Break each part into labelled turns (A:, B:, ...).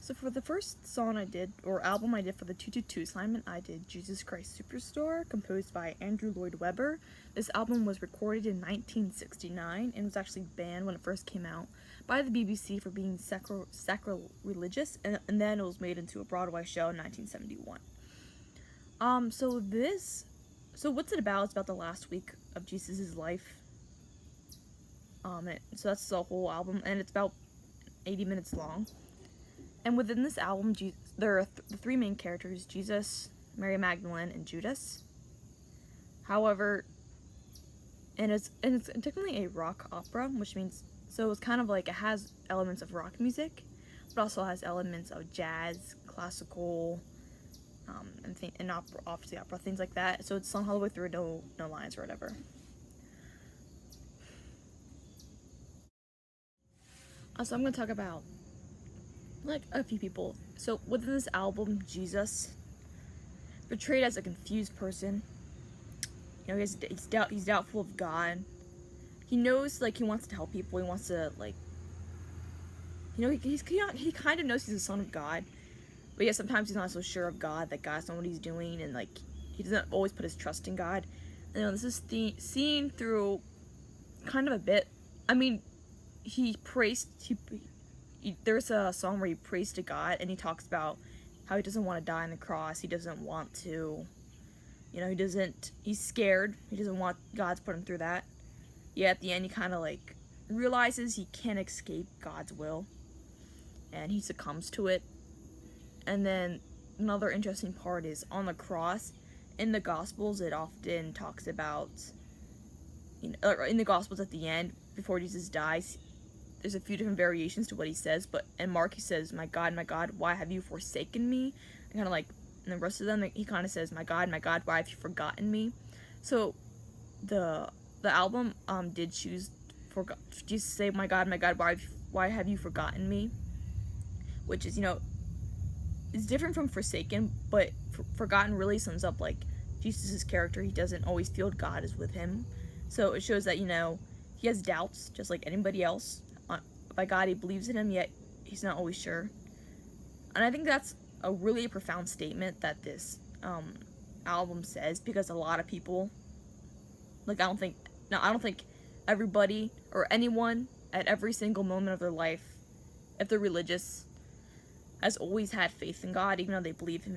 A: So for the first song I did, or album I did for the 222 assignment, I did Jesus Christ Superstar, composed by Andrew Lloyd Webber. This album was recorded in 1969 and was actually banned when it first came out by the BBC for being sacrilegious, and then it was made into a Broadway show in 1971. So what's it about? It's about the last week of Jesus' life. So that's the whole album, and it's about 80 minutes long. And within this album, there are the three main characters: Jesus, Mary Magdalene, and Judas. However, and it's technically a rock opera, which means, so it's kind of like it has elements of rock music, but also has elements of jazz, classical, and opera, obviously opera, things like that. So it's sung all the way through, no lines or whatever. So I'm gonna talk about like a few people. So within this album, Jesus, portrayed as a confused person. You know, he's doubtful of God. He knows, like, he wants to help people. He wants to, like, you know, he kind of knows he's the son of God, but yet sometimes he's not so sure of God, that God's not what he's doing, and like he doesn't always put his trust in God. And, you know, this is seen through kind of a bit. I mean, there's a song where he prays to God, and he talks about how he doesn't want to die on the cross. He doesn't want to, you know, he's scared. He doesn't want God to put him through that. Yet at the end, he kind of like realizes he can't escape God's will, and he succumbs to it. And then another interesting part is on the cross. In the Gospels, it often talks about, you know, in the Gospels at the end, before Jesus dies, there's a few different variations to what he says, but in Mark he says, my God, why have you forsaken me? And kind of like, in the rest of them, he kind of says, my God, why have you forgotten me? So the album did choose for Jesus to say, my God, why have you forgotten me? Which is, you know, it's different from forsaken, but forgotten really sums up like Jesus' character. He doesn't always feel God is with him. So it shows that, you know, he has doubts just like anybody else. By God, he believes in him, yet he's not always sure. And I think that's a really profound statement that this album says, because a lot of people, like, I don't think everybody or anyone at every single moment of their life, if they're religious, has always had faith in God, even though they believe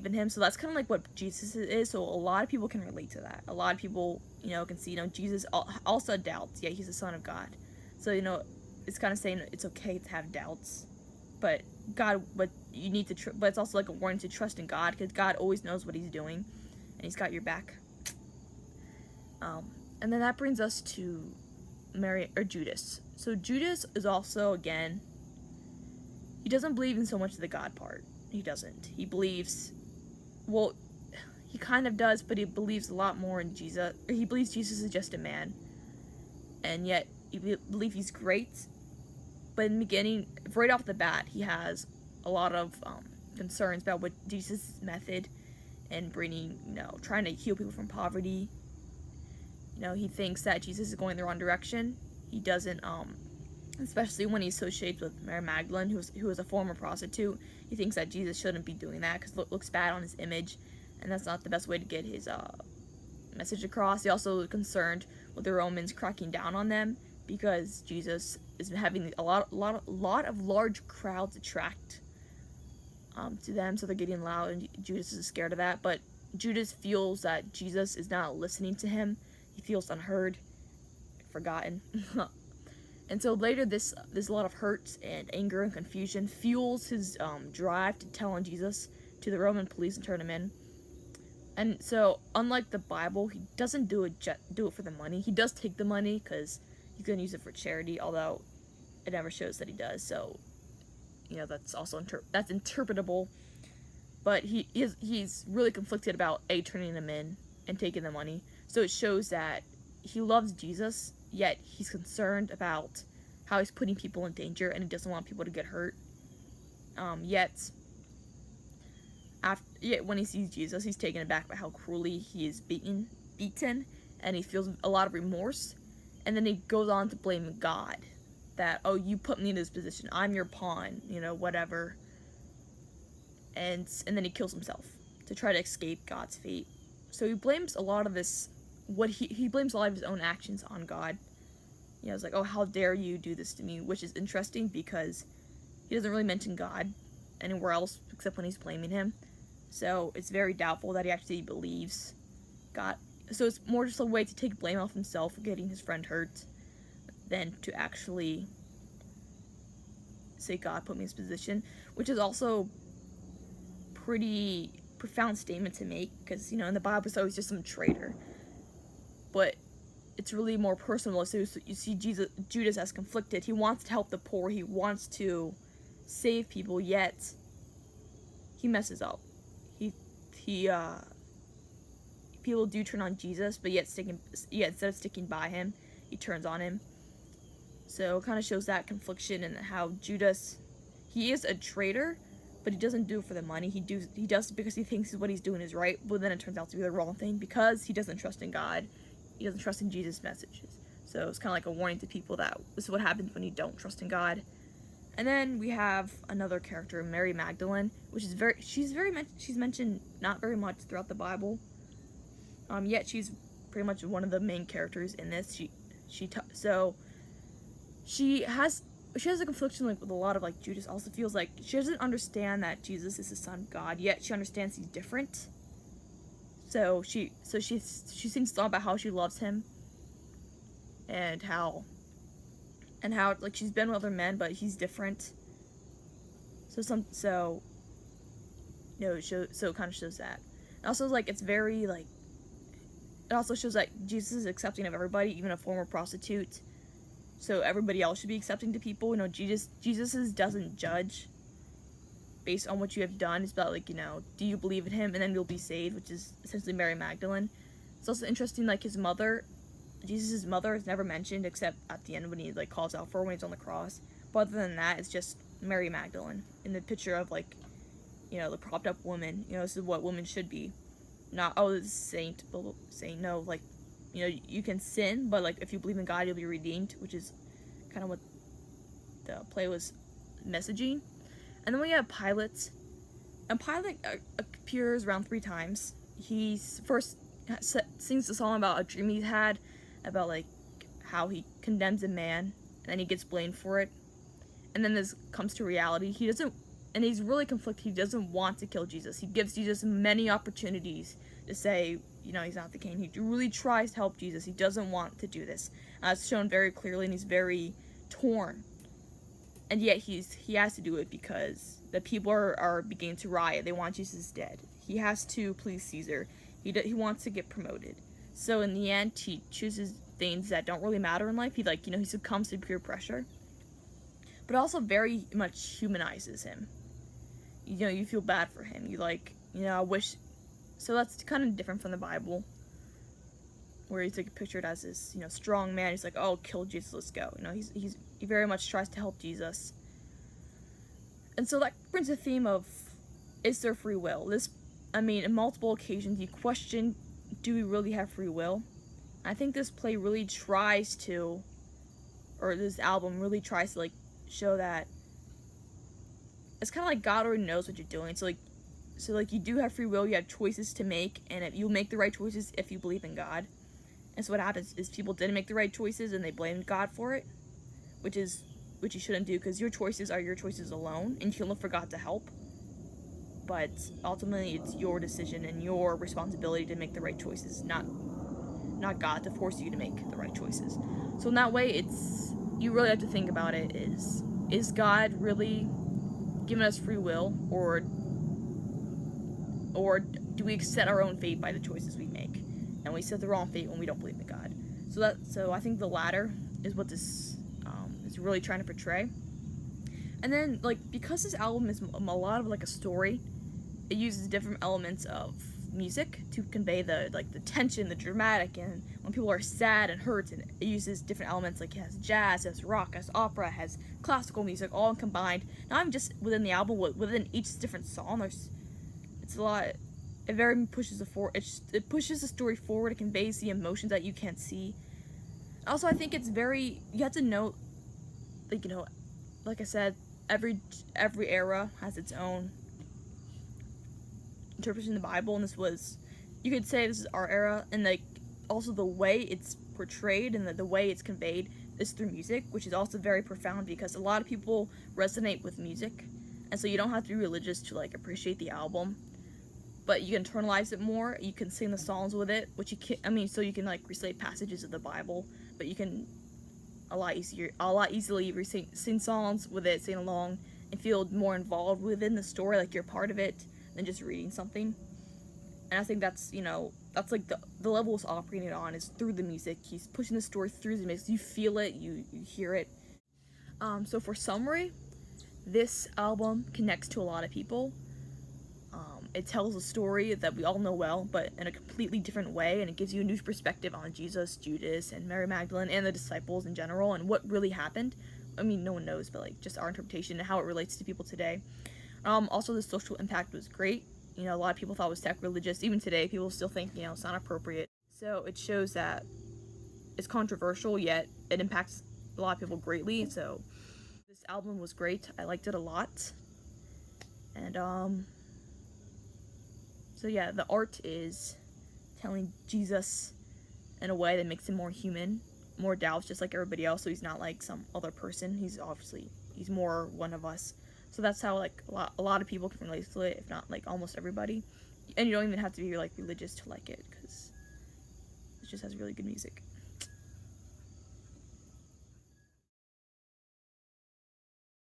A: in him. So that's kind of like what Jesus is. So a lot of people can relate to that. A lot of people, you know, can see, you know, Jesus also doubts, yet he's the Son of God. So, you know, it's kind of saying it's okay to have doubts, but you need to, but it's also like a warning to trust in God, because God always knows what he's doing, and he's got your back. And then that brings us to Judas. So Judas is also, again, he doesn't believe in so much the God part. He doesn't. He believes, well, he kind of does, but he believes a lot more in Jesus. He believes Jesus is just a man, and yet he believes he's great. But in the beginning, right off the bat, he has a lot of concerns about what Jesus' method and bringing, you know, trying to heal people from poverty. You know, he thinks that Jesus is going the wrong direction. He doesn't, especially when he associates with Mary Magdalene, who was a former prostitute. He thinks that Jesus shouldn't be doing that because it looks bad on his image, and that's not the best way to get his message across. He also is concerned with the Romans cracking down on them, because Jesus is having a lot of large crowds attract to them, so they're getting loud, and Judas is scared of that. But Judas feels that Jesus is not listening to him. He feels unheard, forgotten. And so later, this a lot of hurt and anger and confusion fuels his drive to tell on Jesus to the Roman police and turn him in. And so, unlike the Bible, he doesn't do it for the money. He does take the money because he's going to use it for charity, although it never shows that he does. So, you know, that's also that's interpretable. But he's really conflicted about turning them in and taking the money. So it shows that he loves Jesus, yet he's concerned about how he's putting people in danger, and he doesn't want people to get hurt. Yet when he sees Jesus, he's taken aback by how cruelly he is beaten, and he feels a lot of remorse. And then he goes on to blame God, that, oh, you put me in this position, I'm your pawn, you know, whatever. and then he kills himself to try to escape God's fate. So he blames a lot of this, he blames a lot of his own actions on God. You know, it's like, oh, how dare you do this to me, which is interesting because he doesn't really mention God anywhere else except when he's blaming him. So it's very doubtful that he actually believes God. So it's more just a way to take blame off himself for getting his friend hurt than to actually say God put me in this position, which is also pretty profound statement to make because, you know, in the Bible it's always just some traitor. But it's really more personal. So you see Judas as conflicted. He wants to help the poor. He wants to save people, yet he messes up. People do turn on Jesus, but yet instead of sticking by him, he turns on him. So it kind of shows that confliction and how Judas, he is a traitor, but he doesn't do it for the money. He does it because he thinks what he's doing is right, but then it turns out to be the wrong thing because he doesn't trust in God. He doesn't trust in Jesus' messages. So it's kind of like a warning to people that this is what happens when you don't trust in God. And then we have another character, Mary Magdalene, which is she's mentioned not very much throughout the Bible. Yet she's pretty much one of the main characters in this. She has a confliction like with a lot of like Judas. Also feels like she doesn't understand that Jesus is the Son of God, yet she understands he's different. So she sings a song about how she loves him and how like she's been with other men, but he's different. So it kind of shows that. And also like it's very like it also shows that Jesus is accepting of everybody, even a former prostitute. So everybody else should be accepting to people. You know, Jesus doesn't judge based on what you have done. It's about like, you know, do you believe in him and then you'll be saved, which is essentially Mary Magdalene. It's also interesting, like his mother, Jesus' mother is never mentioned except at the end when he like calls out for her when he's on the cross. But other than that, it's just Mary Magdalene in the picture of like, you know, the propped up woman. You know, this is what women should be. Not, oh, this is saint, but saying no, like, you know, you can sin, but like if you believe in God, you'll be redeemed, which is kind of what the play was messaging. And then we have Pilate, and Pilate appears around 3 times. He first sings the song about a dream he's had, about like how he condemns a man, and then he gets blamed for it. And then this comes to reality. And he's really conflicted. He doesn't want to kill Jesus. He gives Jesus many opportunities to say, you know, he's not the king. He really tries to help Jesus. He doesn't want to do this. It's shown very clearly, and he's very torn. And yet he has to do it because the people are beginning to riot. They want Jesus dead. He has to please Caesar. He wants to get promoted. So in the end, he chooses things that don't really matter in life. He succumbs to peer pressure. But also very much humanizes him. You know, you feel bad for him. You like, you know, I wish. So that's kind of different from the Bible, where he's like pictured as this, you know, strong man. He's like, oh, kill Jesus, let's go. You know, he very much tries to help Jesus. And so that brings the theme of, is there free will? In multiple occasions, you question, do we really have free will? I think this play really tries to, or this album really tries to like show that it's kind of like God already knows what you're doing. So you do have free will, you have choices to make, and you'll make the right choices if you believe in God. And so what happens is people didn't make the right choices and they blamed God for it, which you shouldn't do, because your choices are your choices alone, and you can look for God to help. But ultimately, it's your decision and your responsibility to make the right choices, not God to force you to make the right choices. So in that way, you really have to think about it: is God really giving us free will, or do we set our own fate by the choices we make, and we set the wrong fate when we don't believe in God? So I think the latter is what this is really trying to portray. And then, like, because this album is a lot of like a story, it uses different elements of music to convey the tension, the dramatic, and when people are sad and hurt, and it uses different elements. Like, it has jazz, it has rock, it has opera, it has classical music, all combined. Not even just within the album, within each different song. It's a lot. It very pushes it pushes the story forward. It conveys the emotions that you can't see. Also, I think you have to know, like, you know, like I said, every era has its own interpretation of the Bible, and this was, you could say this is our era, and like also the way it's portrayed and the way it's conveyed is through music, which is also very profound because a lot of people resonate with music, and so you don't have to be religious to like appreciate the album, but you can internalize it more. You can sing the songs with it, which you can, so you can like recite passages of the Bible, but you can a lot easily sing songs with it, sing along, and feel more involved within the story, like you're part of it, than just reading something. And I think that's, that's like the level it's operating on is through the music. He's pushing the story through the music. You feel it, you hear it. So for summary, this album connects to a lot of people. It tells a story that we all know well, but in a completely different way, and it gives you a new perspective on Jesus, Judas, and Mary Magdalene, and the disciples in general, and what really happened. No one knows, but like just our interpretation and how it relates to people today. Also, the social impact was great. A lot of people thought it was sacrilegious. Even today, people still think, it's not appropriate. So it shows that it's controversial, yet it impacts a lot of people greatly. So this album was great. I liked it a lot. And, so yeah, the art is telling Jesus in a way that makes him more human, more doubts, just like everybody else. So he's not like some other person. He's more one of us. So that's how like a lot of people can relate to it, if not like almost everybody. And you don't even have to be like religious to like it, because it just has really good music.